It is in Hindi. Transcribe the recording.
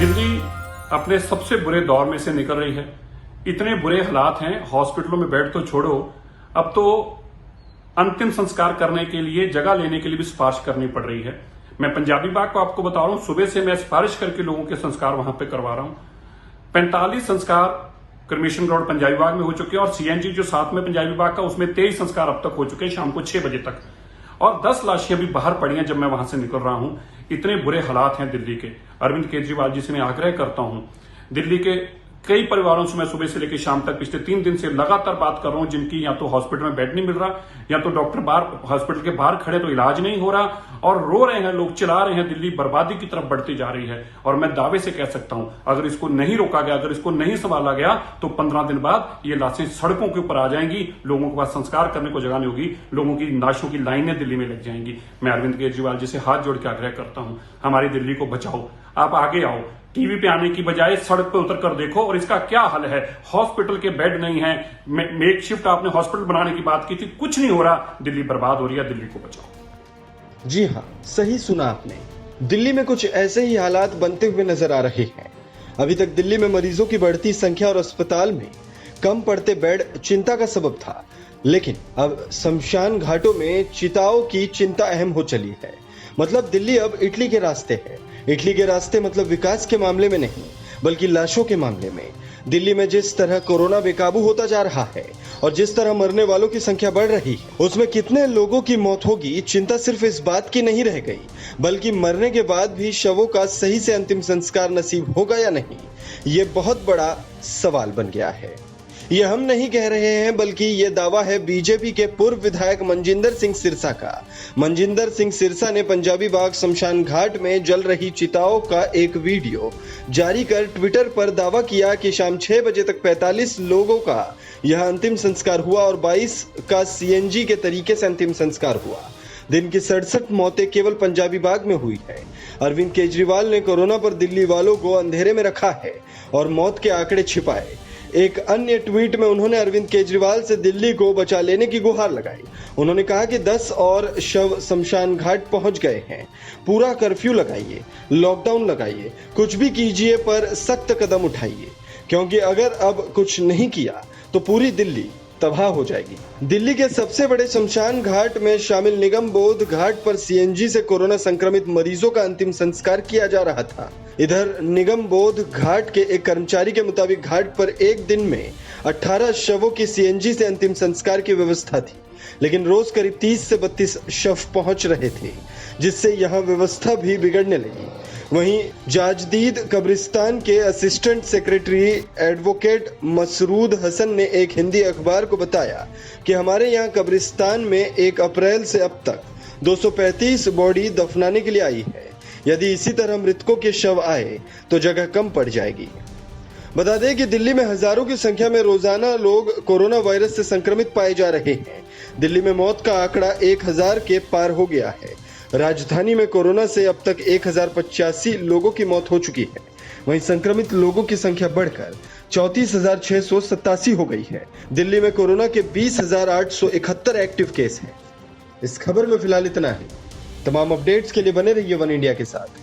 दिल्ली अपने सबसे बुरे दौर में से निकल रही है। इतने बुरे हालात हैं, हॉस्पिटलों में बेड तो छोड़ो, अब तो अंतिम संस्कार करने के लिए जगह लेने के लिए भी सिफारिश करनी पड़ रही है। मैं पंजाबी बाग को आपको बता रहा हूं, सुबह से मैं सिफारिश करके लोगों के संस्कार वहां पे करवा रहा हूं। 45 संस्कार क्रमेशन ग्राउंड पंजाबी बाग में हो चुके हैं और सीएनजी जो साथ में पंजाबी बाग का, उसमें 23 संस्कार अब तक हो चुके हैं शाम को 6 बजे तक, और 10 लाशें अभी बाहर पड़ी हैं जब मैं वहां से निकल रहा हूं। इतने बुरे हालात हैं दिल्ली के। अरविंद केजरीवाल जी से मैं आग्रह करता हूं, दिल्ली के कई परिवारों से मैं सुबह से लेकर शाम तक पिछले 3 दिन से लगातार बात कर रहा हूं, जिनकी या तो हॉस्पिटल में बेड नहीं मिल रहा, या तो डॉक्टर बाहर हॉस्पिटल के बाहर खड़े तो इलाज नहीं हो रहा, और रो रहे हैं लोग, चिल्ला रहे हैं। दिल्ली बर्बादी की तरफ बढ़ती जा रही है। और मैं दावे से कह सकता हूं, अगर इसको नहीं रोका गया, अगर इसको नहीं संभाला गया, तो 15 दिन बाद ये लाशें सड़कों के ऊपर आ जाएंगी, लोगों के पास संस्कार करने को जगह नहीं होगी, लोगों की लाशों की लाइनें दिल्ली में लग जाएंगी। मैं अरविंद केजरीवाल जी से हाथ जोड़ के आग्रह करता हूं, हमारी दिल्ली को बचाओ। आप आगे आओ, टीवी पे आने की बजाय सड़क पे उतर कर देखो। और इसका क्या हल है? हॉस्पिटल के बेड नहीं है, मेक शिफ्ट आपने हॉस्पिटल बनाने की बात की थी, कुछ नहीं हो रहा। दिल्ली बर्बाद हो रही है, दिल्ली को बचाओ। जी हाँ, सही सुना आपने। दिल्ली में कुछ ऐसे ही हालात बनते हुए नजर आ रहे हैं। अभी तक दिल्ली में मरीजों की बढ़ती संख्या और अस्पताल में कम पड़ते बेड चिंता का सबब था, लेकिन अब शमशान घाटों में चिताओं की चिंता अहम हो चली है। मतलब दिल्ली अब इटली के रास्ते है। इटली के रास्ते मतलब विकास के मामले में नहीं, बल्कि लाशों के मामले में। दिल्ली में जिस तरह कोरोना बेकाबू होता जा रहा है और जिस तरह मरने वालों की संख्या बढ़ रही है, उसमें कितने लोगों की मौत होगी, चिंता सिर्फ इस बात की नहीं रह गई, बल्कि मरने के बाद भी शवों का सही से अंतिम संस्कार नसीब होगा या नहीं, ये बहुत बड़ा सवाल बन गया है। ये हम नहीं कह रहे हैं, बल्कि ये दावा है बीजेपी के पूर्व विधायक मनजिंदर सिंह सिरसा का। मनजिंदर सिंह सिरसा ने पंजाबी बाग शमशान घाट में जल रही चिताओं का एक वीडियो जारी कर ट्विटर पर दावा किया कि शाम 6 बजे तक 45 लोगों का यह अंतिम संस्कार हुआ और 22 का सीएनजी के तरीके से अंतिम संस्कार हुआ। दिन की 67 मौतें केवल पंजाबी बाग में हुई है। अरविंद केजरीवाल ने कोरोना पर दिल्ली वालों को अंधेरे में रखा है और मौत के आंकड़े छिपाए। एक अन्य ट्वीट में उन्होंने अरविंद केजरीवाल से दिल्ली को बचा लेने की गुहार लगाई। उन्होंने कहा कि 10 और शव शमशान घाट पहुंच गए हैं। पूरा कर्फ्यू लगाइए, लॉकडाउन लगाइए, कुछ भी कीजिए, पर सख्त कदम उठाइए, क्योंकि अगर अब कुछ नहीं किया तो पूरी दिल्ली तबाह हो जाएगी। दिल्ली के सबसे बड़े शमशान घाट में शामिल निगम बोध घाट पर सीएनजी से कोरोना संक्रमित मरीजों का अंतिम संस्कार किया जा रहा था। इधर निगम बोध घाट के एक कर्मचारी के मुताबिक घाट पर एक दिन में 18 शवों की सीएनजी से अंतिम संस्कार की व्यवस्था थी, लेकिन रोज करीब 30 से 32 शव पहुंच रहे थे, जिससे यहां व्यवस्था भी बिगड़ने लगी। वहीं जाजदीद कब्रिस्तान के assistant secretary advocate Masrood Hasan ने एक हिंदी अखबार को बताया कि हमारे यहाँ कब्रिस्तान में 1 अप्रैल से अब तक 235 बॉडी दफनाने के लिए आई है। यदि इसी तरह मृतकों के शव आए तो जगह कम पड़ जाएगी। बता दें कि दिल्ली में हजारों की संख्या में रोजाना लोग कोरोना वायरस से संक्रमित पाए जा रहे हैं। दिल्ली में मौत का आंकड़ा 1000 के पार हो गया है। राजधानी में कोरोना से अब तक 1085 लोगों की मौत हो चुकी है। वहीं संक्रमित लोगों की संख्या बढ़कर 34,687 हो गई है। दिल्ली में कोरोना के 20,871 एक्टिव केस हैं। इस खबर में फिलहाल इतना ही। तमाम अपडेट्स के लिए बने रहिए वन इंडिया के साथ।